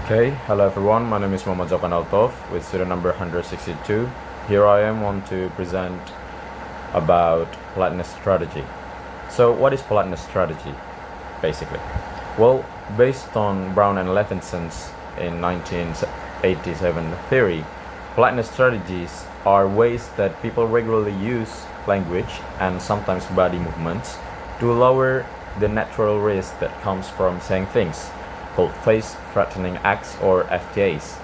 Okay, hello everyone. My name is Dzakwan Althof with student number 162. Here I am want to present about politeness strategy. So, what is politeness strategy, basically? Well, based on Brown and Levinson's in 1987 theory, politeness strategies are ways that people regularly use language and sometimes body movements to lower the natural risk that comes from saying things called face-threatening acts or FTAs,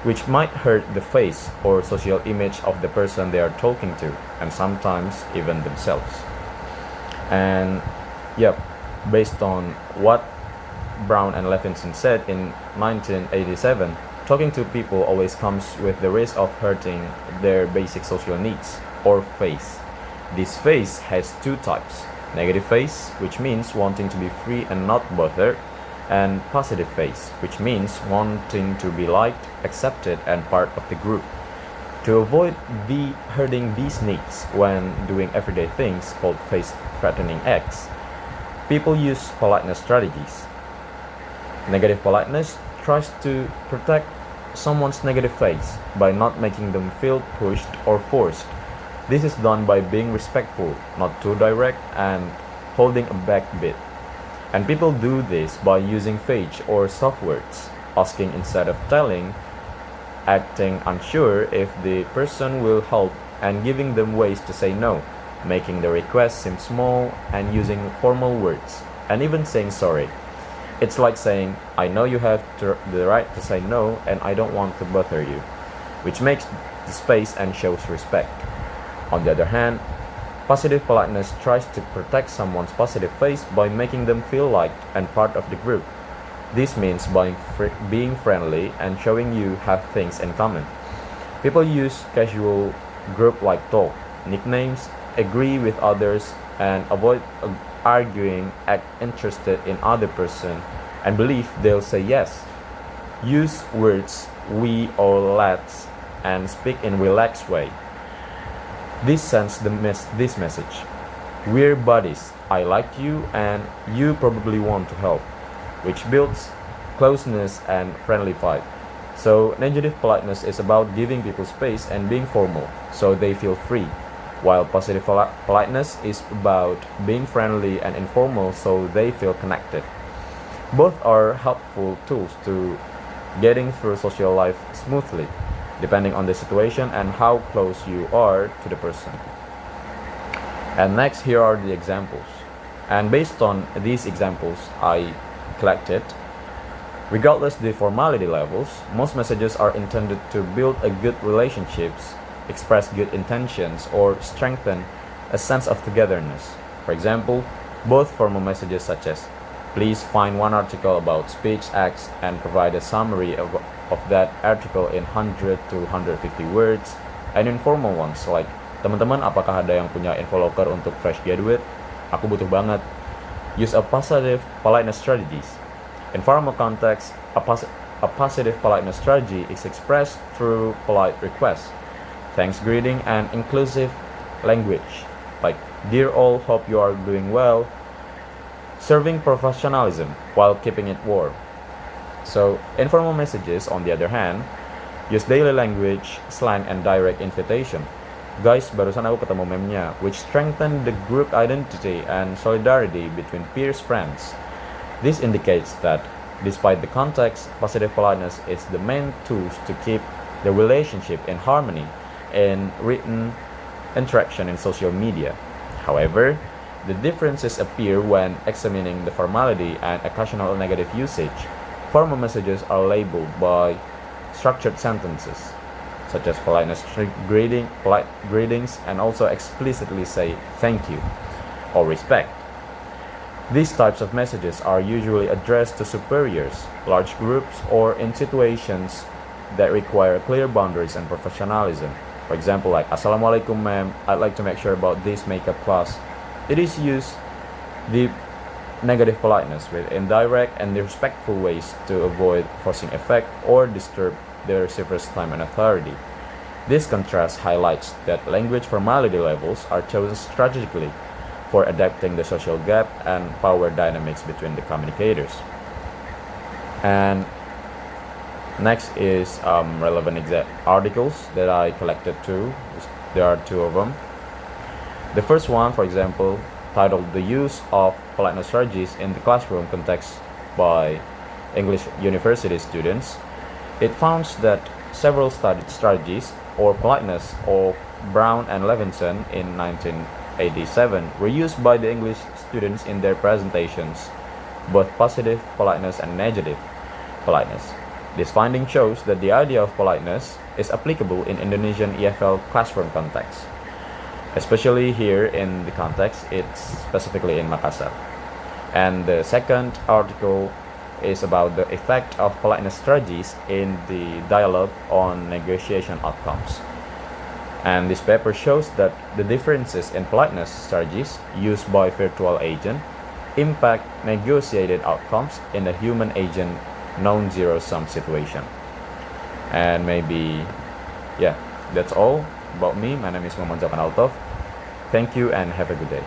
which might hurt the face or social image of the person they are talking to, and sometimes even themselves. And yep, based on what Brown and Levinson said in 1987, talking to people always comes with the risk of hurting their basic social needs, or face. This face has two types: negative face, which means wanting to be free and not bothered, and positive face, which means wanting to be liked, accepted, and part of the group. To avoid hurting these needs when doing everyday things called face-threatening acts, people use politeness strategies. Negative politeness tries to protect someone's negative face by not making them feel pushed or forced. This is done by being respectful, not too direct, and holding back a bit. And people do this by using fake or soft words, asking instead of telling, acting unsure if the person will help, and giving them ways to say no, making the request seem small, and using formal words, and even saying sorry. It's like saying, I know you have the right to say no, and I don't want to bother you, which makes the space and shows respect. On the other hand, positive politeness tries to protect someone's positive face by making them feel liked and part of the group. This means by being friendly and showing you have things in common. People use casual group-like talk, nicknames, agree with others, and avoid arguing, act interested in other person, and believe they'll say yes. Use words we or let's and speak in relaxed way. This sends this message: we're buddies, I like you, and you probably want to help, which builds closeness and friendly vibe. So negative politeness is about giving people space and being formal, so they feel free, while positive politeness is about being friendly and informal, so they feel connected. Both are helpful tools to getting through social life smoothly, depending on the situation and how close you are to the person. And next, here are the examples. And based on these examples I collected, regardless the formality levels, most messages are intended to build a good relationships, express good intentions, or strengthen a sense of togetherness. For example, both formal messages such as please find one article about speech acts and provide a summary of that article in 100 to 150 words, and informal ones like teman-teman apakah ada yang punya info locker untuk fresh graduate? Aku butuh banget. Use a positive politeness strategies. In formal context, a positive politeness strategy is expressed through polite requests, thanks greeting, and inclusive language like dear all, hope you are doing well, serving professionalism while keeping it warm. So, informal messages, on the other hand, use daily language, slang, and direct invitation. Guys, barusan aku ketemu meme-nya, which strengthen the group identity and solidarity between peers friends. This indicates that, despite the context, positive politeness is the main tools to keep the relationship in harmony in written interaction in social media. However, the differences appear when examining the formality and occasional negative usage. Formal messages are labeled by structured sentences, such as polite greetings, and also explicitly say thank you or respect. These types of messages are usually addressed to superiors, large groups, or in situations that require clear boundaries and professionalism. For example, like Assalamualaikum ma'am, I'd like to make sure about this makeup class. It is used the negative politeness with indirect and respectful ways to avoid forcing effect or disturb the receiver's time and authority. This contrast highlights that language formality levels are chosen strategically for adapting the social gap and power dynamics between the communicators. And Next is relevant articles that I collected too. There are two of them. The first one, for example, titled "The Use of Politeness Strategies in the Classroom Context" by English University students. It founds that several strategies or politeness of Brown and Levinson in 1987 were used by the English students in their presentations, both positive politeness and negative politeness. This finding shows that the idea of politeness is applicable in Indonesian EFL classroom context, especially here in the context, it's specifically in Makassar. And the second article is about the effect of politeness strategies in the dialogue on negotiation outcomes. And this paper shows that the differences in politeness strategies used by virtual agent impact negotiated outcomes in a human agent non-zero-sum situation. And maybe, yeah, that's all about me. My name is Dzakwan Althof. Thank you and have a good day.